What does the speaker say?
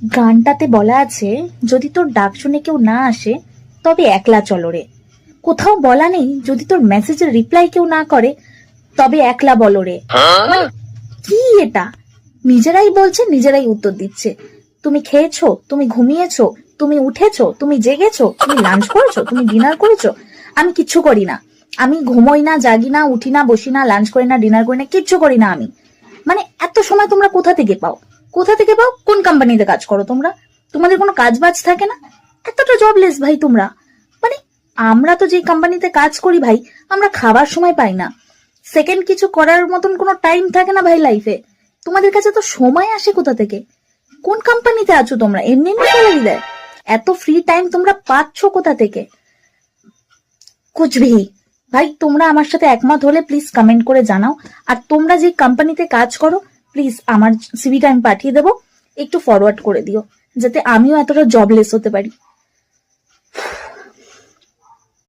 গানটাতে বলা আছে, যদি তোর ডাক শুনে কেউ না আসে তবে একলা চলো রে। কোথাও বলা নেই যদি তোর মেসেজের রিপ্লাই কেউ না করে তবে একলা বলো রে। মানে কি এটা? নিজেরাই বলছে, নিজেরাই উত্তর দিচ্ছে। তুমি খেয়েছো, তুমি ঘুমিয়েছো, তুমি উঠেছো, তুমি জেগেছো, তুমি লাঞ্চ করেছো, তুমি ডিনার করেছো? আমি কিচ্ছু করি না। আমি ঘুমোই না, জাগি না, উঠি না, বসি না, লাঞ্চ করি না, ডিনার করি না, কিচ্ছু করি না আমি। মানে এত সময় তোমরা কোথা থেকে পাও? কোথা থেকে পাও? কোন কোম্পানিতে কাজ করো তোমরা? তোমাদের কোনো কাজ বাজ থাকে না? এতটা জবলেস ভাই তোমরা। মানে আমরা তো যে কোম্পানিতে কাজ করি ভাই, আমরা খাবার সময় পাই না, সেকেন্ড কিছু করার মতন কোনো টাইম থাকে না ভাই লাইফে। তোমাদের কাছে তো সময় আসে কোথা থেকে? কোন কোম্পানিতে আছো তোমরা? এমনি এমনি স্যালারি দেয়? এত ফ্রি টাইম তোমরা পাচ্ছ কোথা থেকে? কুচবিহি। ভাই তোমরা আমার সাথে একমত হলে প্লিজ কমেন্ট করে জানাও। আর তোমরা যে কোম্পানিতে কাজ করো প্লিজ আমার সিভিটা আমি পাঠিয়ে দেবো, একটু ফরওয়ার্ড করে দিও, যাতে আমিও এতটা জবলেস হতে পারি।